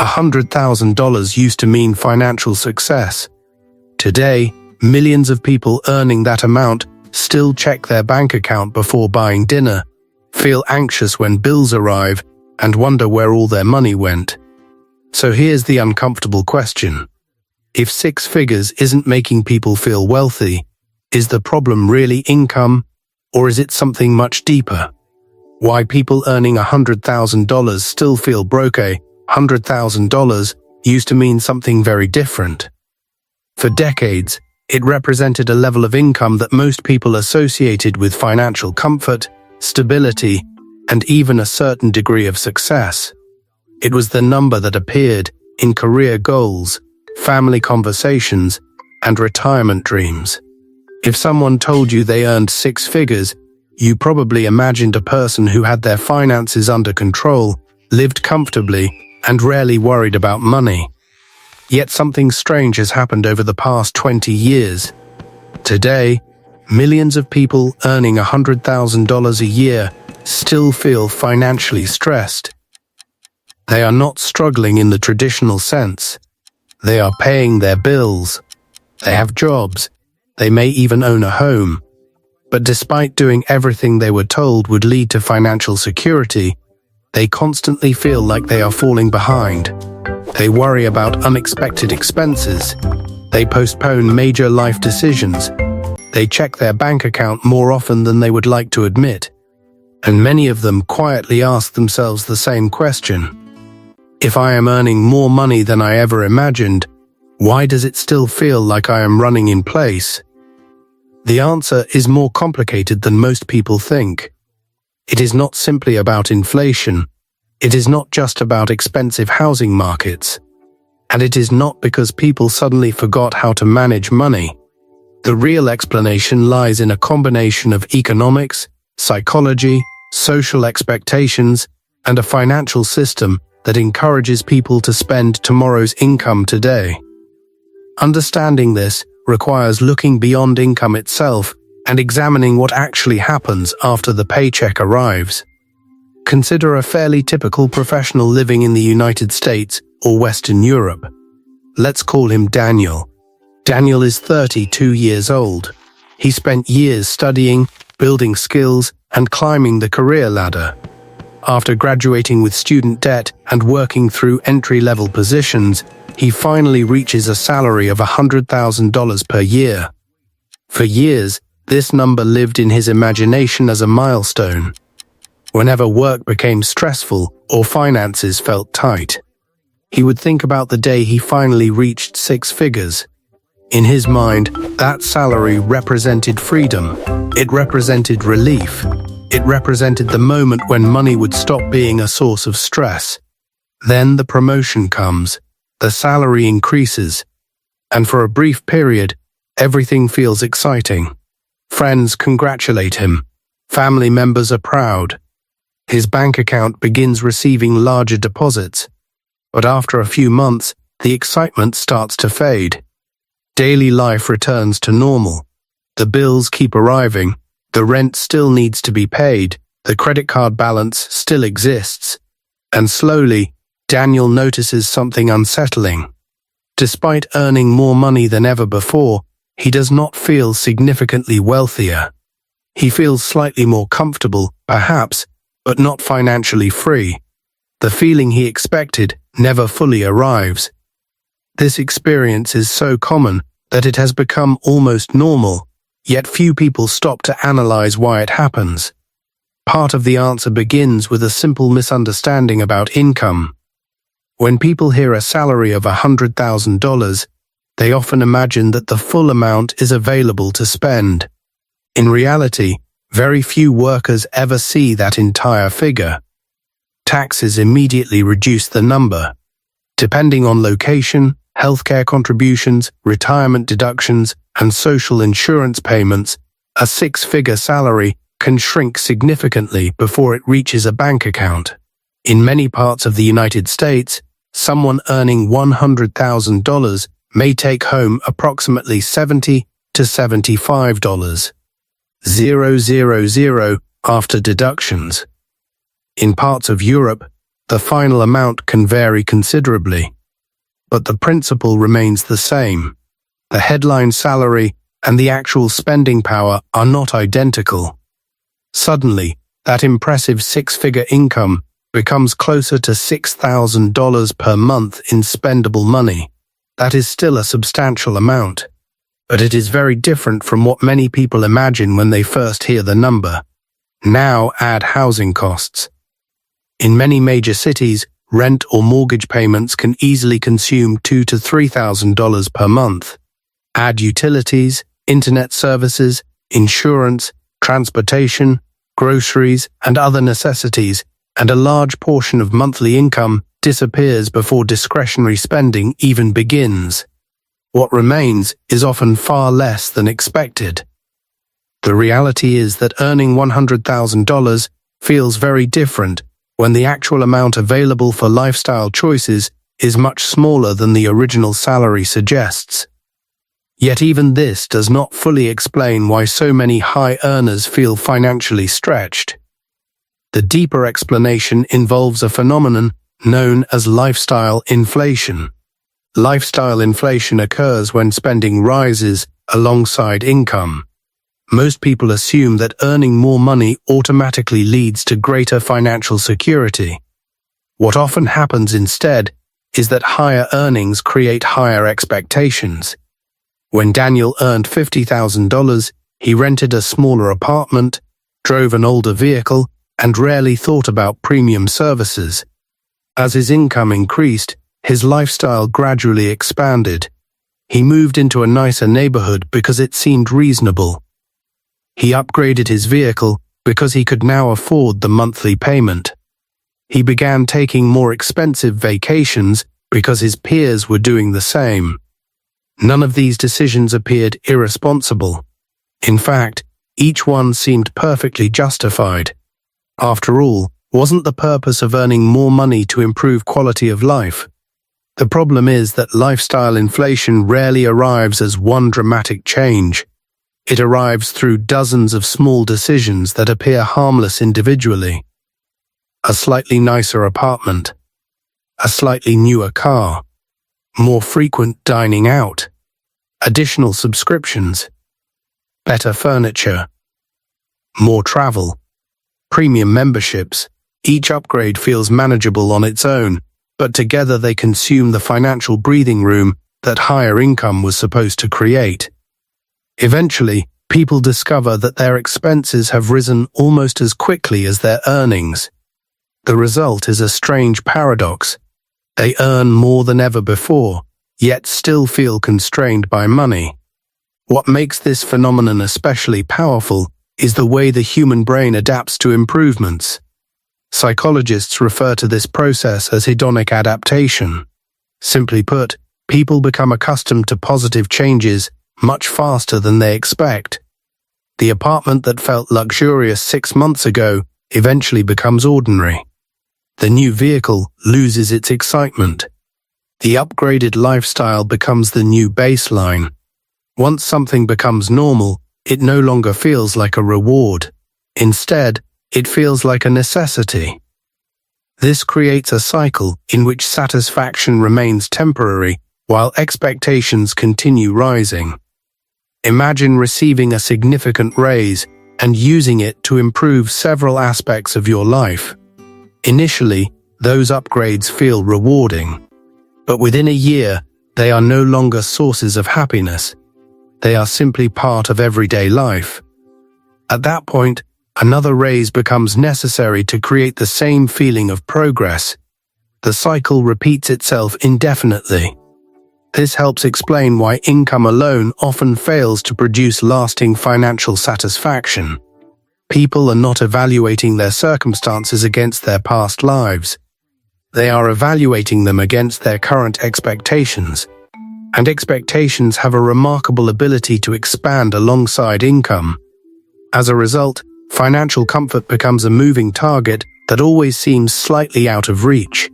$100,000 used to mean financial success. Today, millions of people earning that amount still check their bank account before buying dinner, feel anxious when bills arrive, and wonder where all their money went. So here's the uncomfortable question. If six figures isn't making people feel wealthy, is the problem really income, or is it something much deeper? Why people earning $100,000 still feel broke? $100,000 used to mean something very different. For decades, it represented a level of income that most people associated with financial comfort, stability, and even a certain degree of success. It was the number that appeared in career goals, family conversations, and retirement dreams. If someone told you they earned six figures, you probably imagined a person who had their finances under control, lived comfortably, and rarely worried about money. Yet something strange has happened over the past 20 years. Today, millions of people earning $100,000 a year still feel financially stressed. They are not struggling in the traditional sense. They are paying their bills. They have jobs. They may even own a home. But despite doing everything they were told would lead to financial security, they constantly feel like they are falling behind. They worry about unexpected expenses. They postpone major life decisions. They check their bank account more often than they would like to admit. And many of them quietly ask themselves the same question. If I am earning more money than I ever imagined, why does it still feel like I am running in place? The answer is more complicated than most people think. It is not simply about inflation. It is not just about expensive housing markets. And it is not because people suddenly forgot how to manage money. The real explanation lies in a combination of economics, psychology, social expectations, and a financial system that encourages people to spend tomorrow's income today. Understanding this requires looking beyond income itself and examining what actually happens after the paycheck arrives. Consider a fairly typical professional living in the United States or Western Europe. Let's call him Daniel. Daniel is 32 years old. He spent years studying, building skills, and climbing the career ladder. After graduating with student debt and working through entry-level positions, he finally reaches a salary of $100,000 per year. For years, this number lived in his imagination as a milestone. Whenever work became stressful or finances felt tight, he would think about the day he finally reached six figures. In his mind, that salary represented freedom. It represented relief. It represented the moment when money would stop being a source of stress. Then the promotion comes, the salary increases, and for a brief period, everything feels exciting. Friends congratulate him. Family members are proud. His bank account begins receiving larger deposits. But after a few months, the excitement starts to fade. Daily life returns to normal. The bills keep arriving. The rent still needs to be paid, the credit card balance still exists, and slowly, Daniel notices something unsettling. Despite earning more money than ever before, he does not feel significantly wealthier. He feels slightly more comfortable, perhaps, but not financially free. The feeling he expected never fully arrives. This experience is so common that it has become almost normal. Yet few people stop to analyze why it happens. Part of the answer begins with a simple misunderstanding about income. When people hear a salary of $100,000, they often imagine that the full amount is available to spend. In reality, very few workers ever see that entire figure. Taxes immediately reduce the number. Depending on location, healthcare contributions, retirement deductions, and social insurance payments, a six-figure salary can shrink significantly before it reaches a bank account. In many parts of the United States, someone earning $100,000 may take home approximately $70 to $75, $000 after deductions. In parts of Europe, The final amount can vary considerably, but the principle remains the same. The headline salary and the actual spending power are not identical. Suddenly, that impressive six-figure income becomes closer to $6,000 per month in spendable money. That is still a substantial amount, but it is very different from what many people imagine when they first hear the number. Now add housing costs. In many major cities, rent or mortgage payments can easily consume $2,000 to $3,000 per month. Add utilities, internet services, insurance, transportation, groceries, and other necessities, and a large portion of monthly income disappears before discretionary spending even begins. What remains is often far less than expected. The reality is that earning $100,000 feels very different when the actual amount available for lifestyle choices is much smaller than the original salary suggests. Yet even this does not fully explain why so many high earners feel financially stretched. The deeper explanation involves a phenomenon known as lifestyle inflation. Lifestyle inflation occurs when spending rises alongside income. Most people assume that earning more money automatically leads to greater financial security. What often happens instead is that higher earnings create higher expectations. When Daniel earned $50,000, he rented a smaller apartment, drove an older vehicle, and rarely thought about premium services. As his income increased, his lifestyle gradually expanded. He moved into a nicer neighborhood because it seemed reasonable. He upgraded his vehicle because he could now afford the monthly payment. He began taking more expensive vacations because his peers were doing the same. None of these decisions appeared irresponsible. In fact, each one seemed perfectly justified. After all, wasn't the purpose of earning more money to improve quality of life? The problem is that lifestyle inflation rarely arrives as one dramatic change. It arrives through dozens of small decisions that appear harmless individually. A slightly nicer apartment, a slightly newer car, more frequent dining out, additional subscriptions, better furniture, more travel, premium memberships. Each upgrade feels manageable on its own, but together they consume the financial breathing room that higher income was supposed to create. Eventually, people discover that their expenses have risen almost as quickly as their earnings. The result is a strange paradox. They earn more than ever before, yet still feel constrained by money. What makes this phenomenon especially powerful is the way the human brain adapts to improvements. Psychologists refer to this process as hedonic adaptation. Simply put, people become accustomed to positive changes much faster than they expect. The apartment that felt luxurious 6 months ago eventually becomes ordinary. The new vehicle loses its excitement. The upgraded lifestyle becomes the new baseline. Once something becomes normal, it no longer feels like a reward. Instead, it feels like a necessity. This creates a cycle in which satisfaction remains temporary while expectations continue rising. Imagine receiving a significant raise and using it to improve several aspects of your life. Initially, those upgrades feel rewarding, but within a year, they are no longer sources of happiness. They are simply part of everyday life. At that point, another raise becomes necessary to create the same feeling of progress. The cycle repeats itself indefinitely. This helps explain why income alone often fails to produce lasting financial satisfaction. People are not evaluating their circumstances against their past lives. They are evaluating them against their current expectations. And expectations have a remarkable ability to expand alongside income. As a result, financial comfort becomes a moving target that always seems slightly out of reach.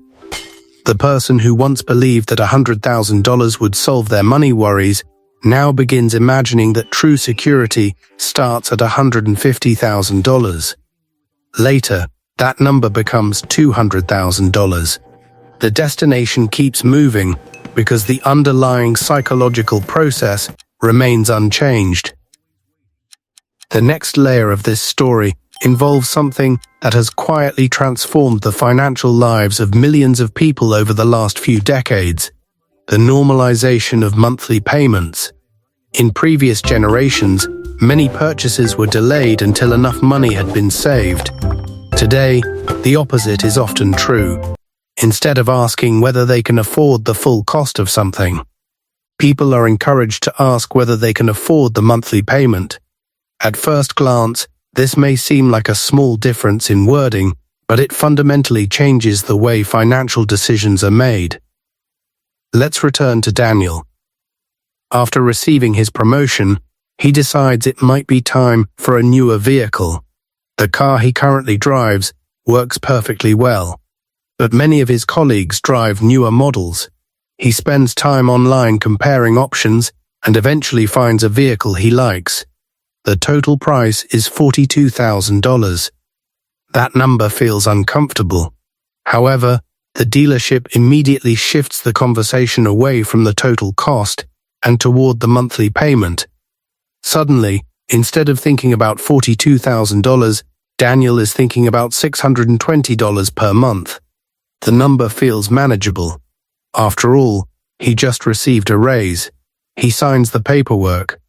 The person who once believed that $100,000 would solve their money worries now begins imagining that true security starts at $150,000. Later, that number becomes $200,000. The destination keeps moving because the underlying psychological process remains unchanged. The next layer of this story involves something that has quietly transformed the financial lives of millions of people over the last few decades: the normalization of monthly payments. In previous generations, many purchases were delayed until enough money had been saved. Today, the opposite is often true. Instead of asking whether they can afford the full cost of something, people are encouraged to ask whether they can afford the monthly payment. At first glance, this may seem like a small difference in wording, but it fundamentally changes the way financial decisions are made. Let's return to Daniel. After receiving his promotion, he decides it might be time for a newer vehicle. The car he currently drives works perfectly well, but many of his colleagues drive newer models. He spends time online comparing options and eventually finds a vehicle he likes. The total price is $42,000. That number feels uncomfortable. However, the dealership immediately shifts the conversation away from the total cost and toward the monthly payment. Suddenly, instead of thinking about $42,000, Daniel is thinking about $620 per month. The number feels manageable. After all, he just received a raise. He signs the paperwork.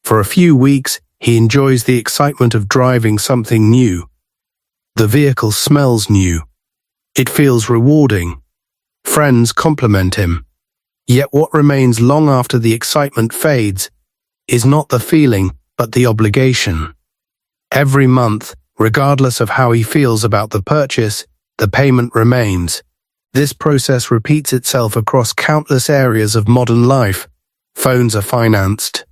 For a few weeks, he enjoys the excitement of driving something new. The vehicle smells new. It feels rewarding. Friends compliment him. Yet what remains long after the excitement fades is not the feeling, but the obligation. Every month, regardless of how he feels about the purchase, the payment remains. This process repeats itself across countless areas of modern life. Phones are financed.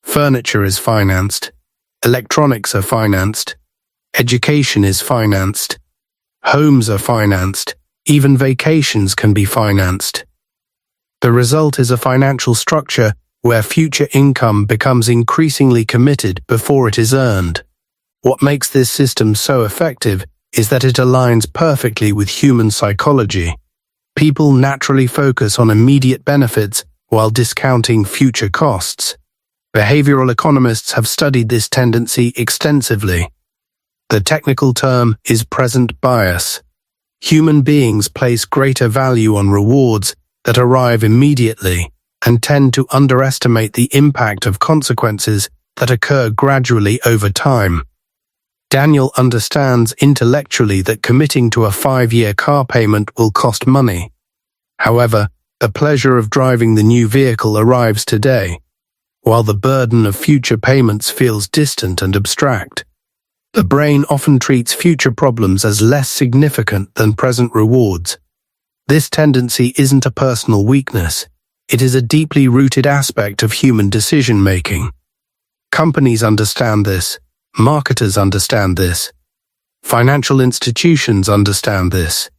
Furniture is financed. Electronics are financed. Education is financed. Homes are financed. Even vacations can be financed. The result is a financial structure where future income becomes increasingly committed before it is earned. What makes this system so effective is that it aligns perfectly with human psychology. People naturally focus on immediate benefits while discounting future costs. Behavioral economists have studied this tendency extensively. The technical term is present bias. Human beings place greater value on rewards that arrive immediately and tend to underestimate the impact of consequences that occur gradually over time. Daniel understands intellectually that committing to a 5-year car payment will cost money. However, the pleasure of driving the new vehicle arrives today, while the burden of future payments feels distant and abstract. The brain often treats future problems as less significant than present rewards. This tendency isn't a personal weakness. It is a deeply rooted aspect of human decision-making. Companies understand this. Marketers understand this. Financial institutions understand this.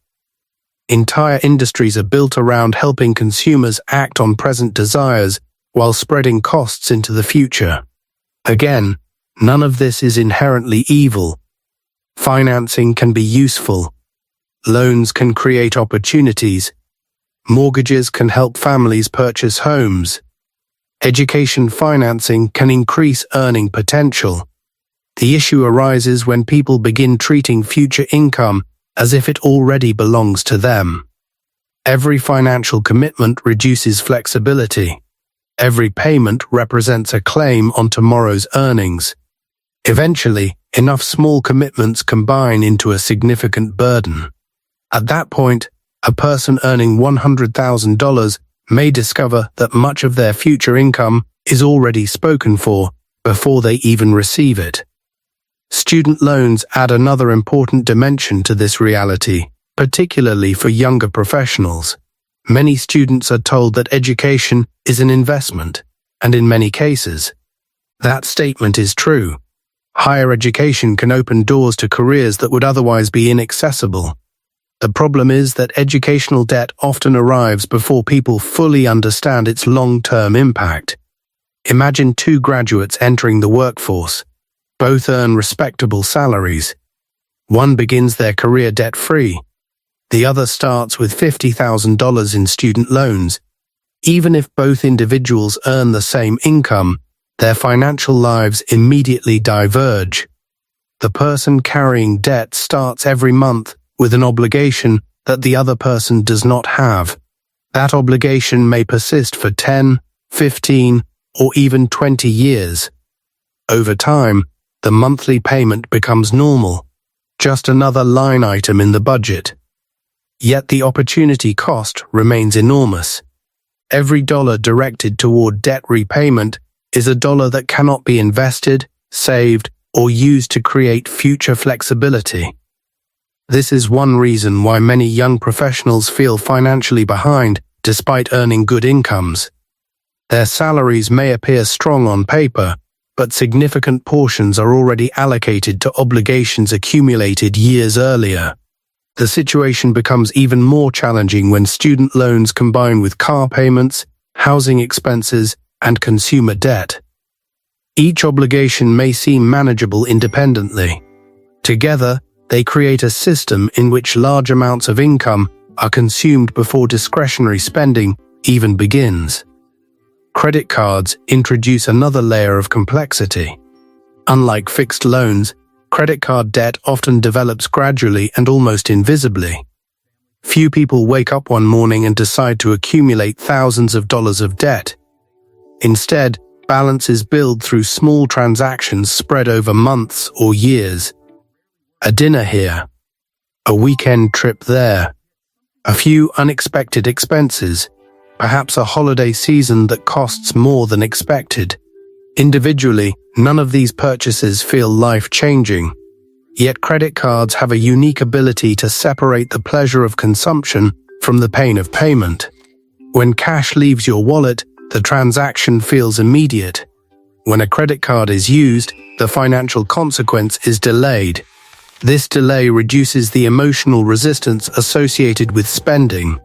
Entire industries are built around helping consumers act on present desires while spreading costs into the future. Again, none of this is inherently evil. Financing can be useful. Loans can create opportunities. Mortgages can help families purchase homes. Education financing can increase earning potential. The issue arises when people begin treating future income as if it already belongs to them. Every financial commitment reduces flexibility. Every payment represents a claim on tomorrow's earnings. Eventually, enough small commitments combine into a significant burden. At that point, a person earning $100,000 may discover that much of their future income is already spoken for before they even receive it. Student loans add another important dimension to this reality, particularly for younger professionals. Many students are told that education is an investment, and in many cases, that statement is true. Higher education can open doors to careers that would otherwise be inaccessible. The problem is that educational debt often arrives before people fully understand its long-term impact. Imagine 2 graduates entering the workforce. Both earn respectable salaries. One begins their career debt-free. The other starts with $50,000 in student loans. Even if both individuals earn the same income, their financial lives immediately diverge. The person carrying debt starts every month with an obligation that the other person does not have. That obligation may persist for 10, 15, or even 20 years. Over time, the monthly payment becomes normal, just another line item in the budget. Yet the opportunity cost remains enormous. Every dollar directed toward debt repayment is a dollar that cannot be invested, saved, or used to create future flexibility. This is one reason why many young professionals feel financially behind despite earning good incomes. Their salaries may appear strong on paper, but significant portions are already allocated to obligations accumulated years earlier. The situation becomes even more challenging when student loans combine with car payments, housing expenses, and consumer debt. Each obligation may seem manageable independently. Together, they create a system in which large amounts of income are consumed before discretionary spending even begins. Credit cards introduce another layer of complexity. Unlike fixed loans, credit card debt often develops gradually and almost invisibly. Few people wake up one morning and decide to accumulate thousands of dollars of debt. Instead, balances build through small transactions spread over months or years. A dinner here, a weekend trip there, a few unexpected expenses, perhaps a holiday season that costs more than expected. Individually, none of these purchases feel life-changing. Yet credit cards have a unique ability to separate the pleasure of consumption from the pain of payment. When cash leaves your wallet, the transaction feels immediate. When a credit card is used, the financial consequence is delayed. This delay reduces the emotional resistance associated with spending.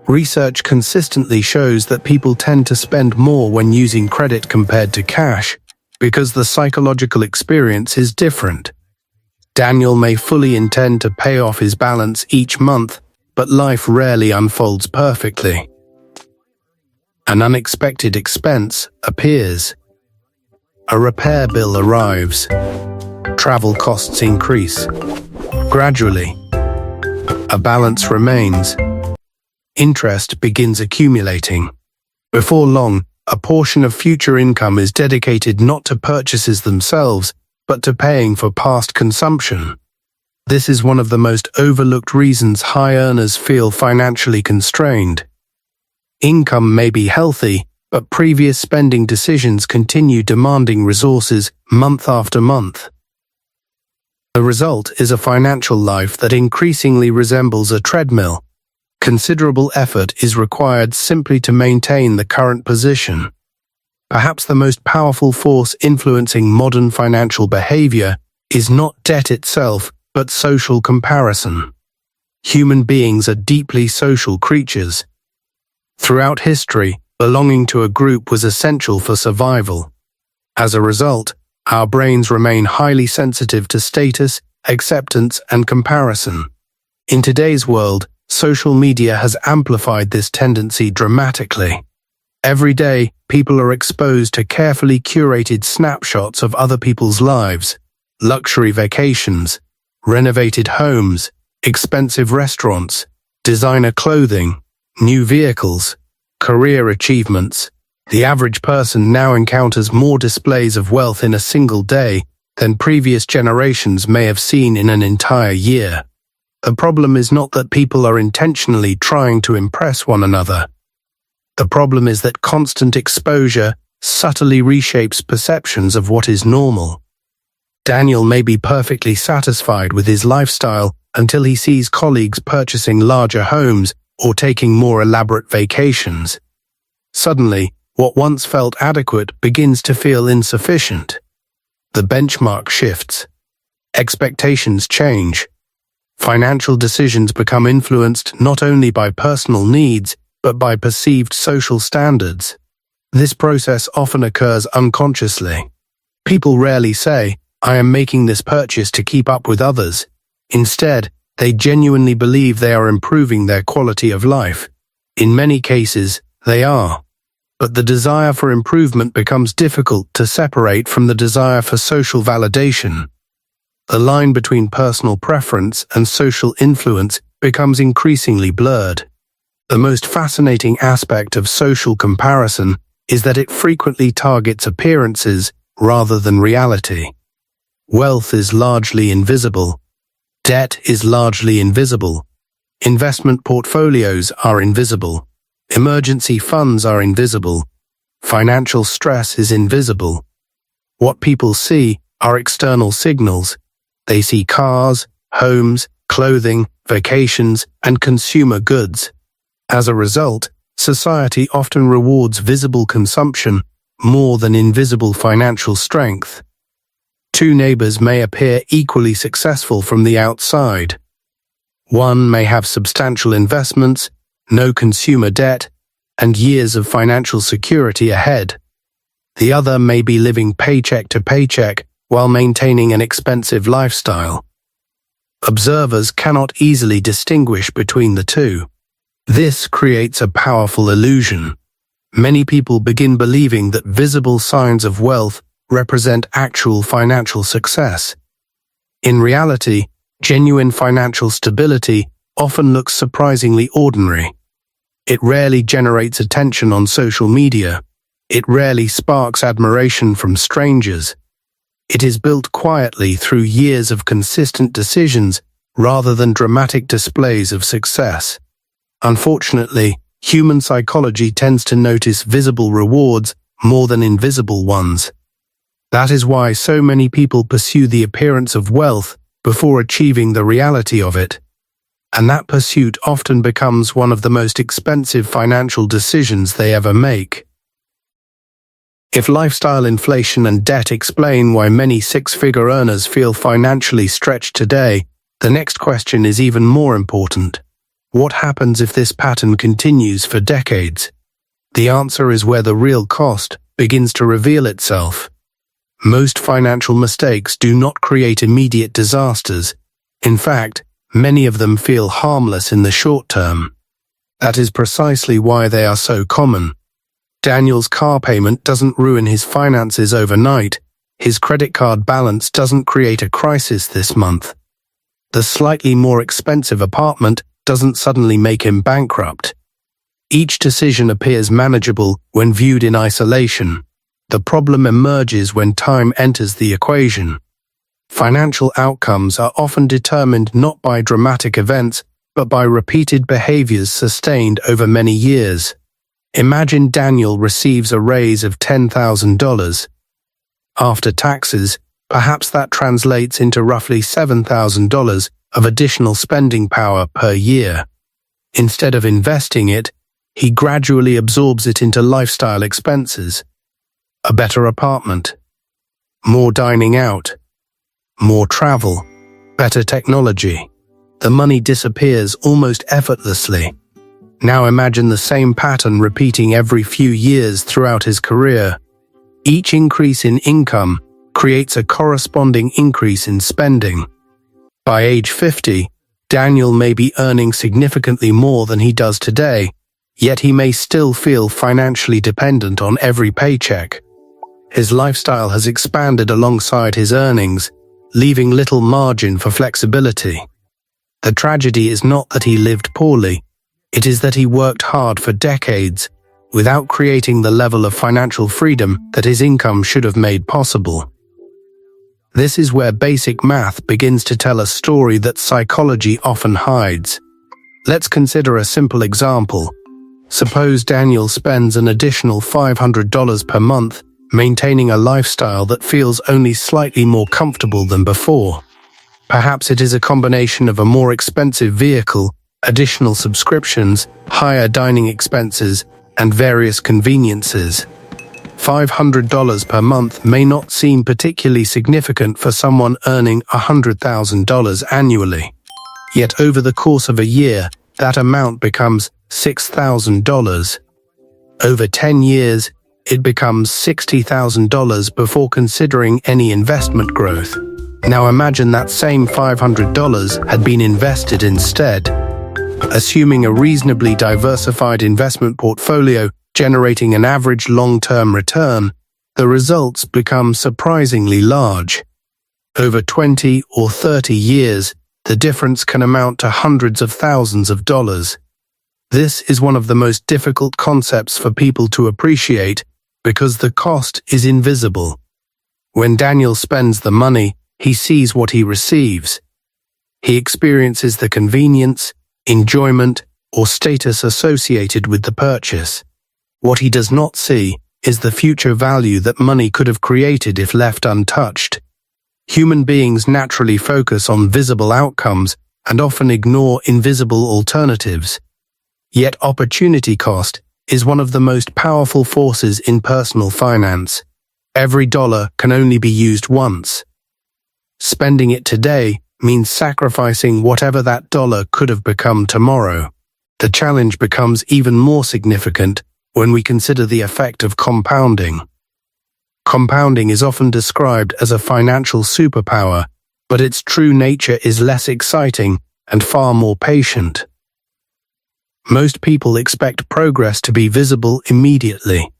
Research consistently shows that people tend to spend more when using credit compared to cash, because the psychological experience is different. Daniel may fully intend to pay off his balance each month, but life rarely unfolds perfectly. An unexpected expense appears. A repair bill arrives. Travel costs increase. Gradually, a balance remains. Interest begins accumulating. Before long, a portion of future income is dedicated not to purchases themselves, but to paying for past consumption. This is one of the most overlooked reasons high earners feel financially constrained. Income may be healthy, but previous spending decisions continue demanding resources month after month. The result is a financial life that increasingly resembles a treadmill. Considerable effort is required simply to maintain the current position. Perhaps the most powerful force influencing modern financial behavior is not debt itself, but social comparison. Human beings are deeply social creatures. Throughout history, belonging to a group was essential for survival. As a result, our brains remain highly sensitive to status, acceptance, and comparison. In today's world, social media has amplified this tendency dramatically. Every day, people are exposed to carefully curated snapshots of other people's lives, luxury vacations, renovated homes, expensive restaurants, designer clothing, new vehicles, career achievements. The average person now encounters more displays of wealth in a single day than previous generations may have seen in an entire year. The problem is not that people are intentionally trying to impress one another. The problem is that constant exposure subtly reshapes perceptions of what is normal. Daniel may be perfectly satisfied with his lifestyle until he sees colleagues purchasing larger homes or taking more elaborate vacations. Suddenly, what once felt adequate begins to feel insufficient. The benchmark shifts. Expectations change. Financial decisions become influenced not only by personal needs, but by perceived social standards. This process often occurs unconsciously. People rarely say, "I am making this purchase to keep up with others." Instead, they genuinely believe they are improving their quality of life. In many cases, they are. But the desire for improvement becomes difficult to separate from the desire for social validation. The line between personal preference and social influence becomes increasingly blurred. The most fascinating aspect of social comparison is that it frequently targets appearances rather than reality. Wealth is largely invisible. Debt is largely invisible. Investment portfolios are invisible. Emergency funds are invisible. Financial stress is invisible. What people see are external signals. They see cars, homes, clothing, vacations, and consumer goods. As a result, society often rewards visible consumption more than invisible financial strength. Two neighbors may appear equally successful from the outside. One may have substantial investments, no consumer debt, and years of financial security ahead. The other may be living paycheck to paycheck while maintaining an expensive lifestyle. Observers cannot easily distinguish between the two. This creates a powerful illusion. Many people begin believing that visible signs of wealth represent actual financial success. In reality, genuine financial stability often looks surprisingly ordinary. It rarely generates attention on social media. It rarely sparks admiration from strangers. It is built quietly through years of consistent decisions rather than dramatic displays of success. Unfortunately, human psychology tends to notice visible rewards more than invisible ones. That is why so many people pursue the appearance of wealth before achieving the reality of it. And that pursuit often becomes one of the most expensive financial decisions they ever make. If lifestyle inflation and debt explain why many six-figure earners feel financially stretched today, the next question is even more important. What happens if this pattern continues for decades? The answer is where the real cost begins to reveal itself. Most financial mistakes do not create immediate disasters. In fact, many of them feel harmless in the short term. That is precisely why they are so common. Daniel's car payment doesn't ruin his finances overnight. His credit card balance doesn't create a crisis this month. The slightly more expensive apartment doesn't suddenly make him bankrupt. Each decision appears manageable when viewed in isolation. The problem emerges when time enters the equation. Financial outcomes are often determined not by dramatic events, but by repeated behaviors sustained over many years. Imagine Daniel receives a raise of $10,000. After taxes, perhaps that translates into roughly $7,000 of additional spending power per year. Instead of investing it, he gradually absorbs it into lifestyle expenses. A better apartment, more dining out, more travel, better technology. The money disappears almost effortlessly. Now imagine the same pattern repeating every few years throughout his career. Each increase in income creates a corresponding increase in spending. By age 50, Daniel may be earning significantly more than he does today, yet he may still feel financially dependent on every paycheck. His lifestyle has expanded alongside his earnings, leaving little margin for flexibility. The tragedy is not that he lived poorly. It is that he worked hard for decades without creating the level of financial freedom that his income should have made possible. This is where basic math begins to tell a story that psychology often hides. Let's consider a simple example. Suppose Daniel spends an additional $500 per month maintaining a lifestyle that feels only slightly more comfortable than before. Perhaps it is a combination of a more expensive vehicle, additional subscriptions, higher dining expenses, and various conveniences. $500 per month may not seem particularly significant for someone earning $100,000 annually. Yet over the course of a year, that amount becomes $6,000. Over 10 years, it becomes $60,000 before considering any investment growth. Now imagine that same $500 had been invested instead. Assuming a reasonably diversified investment portfolio generating an average long-term return, the results become surprisingly large. Over 20 or 30 years, the difference can amount to hundreds of thousands of dollars. This is one of the most difficult concepts for people to appreciate because the cost is invisible. When Daniel spends the money, he sees what he receives. He experiences the convenience, enjoyment, or status associated with the purchase. What he does not see is the future value that money could have created if left untouched. Human beings naturally focus on visible outcomes and often ignore invisible alternatives. Yet opportunity cost is one of the most powerful forces in personal finance. Every dollar can only be used once. Spending it today means sacrificing whatever that dollar could have become tomorrow. The challenge becomes even more significant when we consider the effect of compounding. Compounding is often described as a financial superpower, but its true nature is less exciting and far more patient. Most people expect progress to be visible immediately.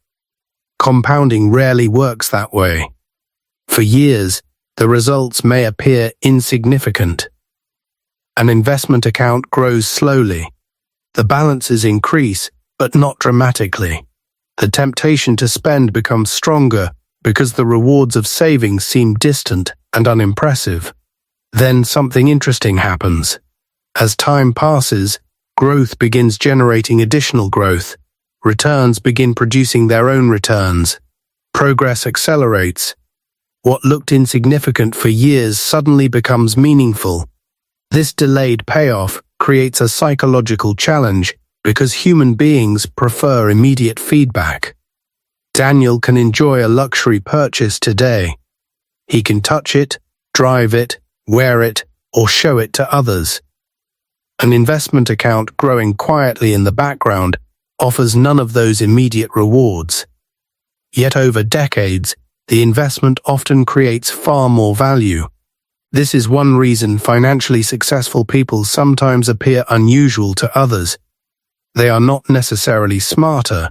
Compounding rarely works that way. For years, the results may appear insignificant. An investment account grows slowly. The balances increase, but not dramatically. The temptation to spend becomes stronger because the rewards of savings seem distant and unimpressive. Then something interesting happens. As time passes, growth begins generating additional growth. Returns begin producing their own returns. Progress accelerates. What looked insignificant for years suddenly becomes meaningful. This delayed payoff creates a psychological challenge because human beings prefer immediate feedback. Daniel can enjoy a luxury purchase today. He can touch it, drive it, wear it, or show it to others. An investment account growing quietly in the background offers none of those immediate rewards. Yet over decades, the investment often creates far more value. This is one reason financially successful people sometimes appear unusual to others. They are not necessarily smarter.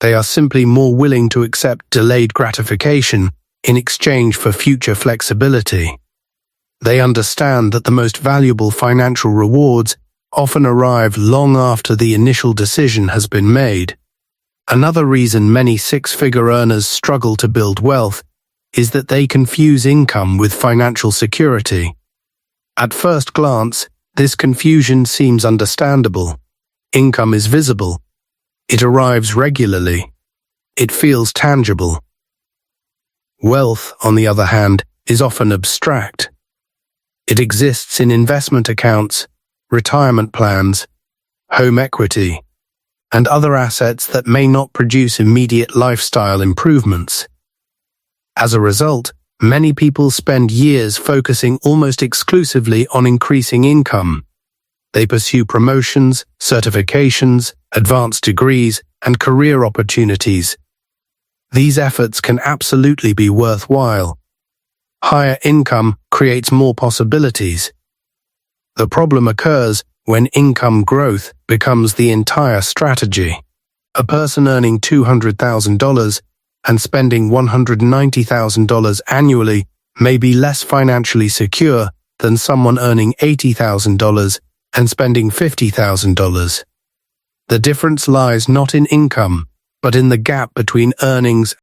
They are simply more willing to accept delayed gratification in exchange for future flexibility. They understand that the most valuable financial rewards often arrive long after the initial decision has been made. Another reason many six-figure earners struggle to build wealth is that they confuse income with financial security. At first glance, this confusion seems understandable. Income is visible. It arrives regularly. It feels tangible. Wealth, on the other hand, is often abstract. It exists in investment accounts, retirement plans, home equity, and other assets that may not produce immediate lifestyle improvements. As a result, many people spend years focusing almost exclusively on increasing income. They pursue promotions, certifications, advanced degrees, and career opportunities. These efforts can absolutely be worthwhile. Higher income creates more possibilities. The problem occurs when income growth becomes the entire strategy. A person earning $200,000 and spending $190,000 annually may be less financially secure than someone earning $80,000 and spending $50,000. The difference lies not in income, but in the gap between earnings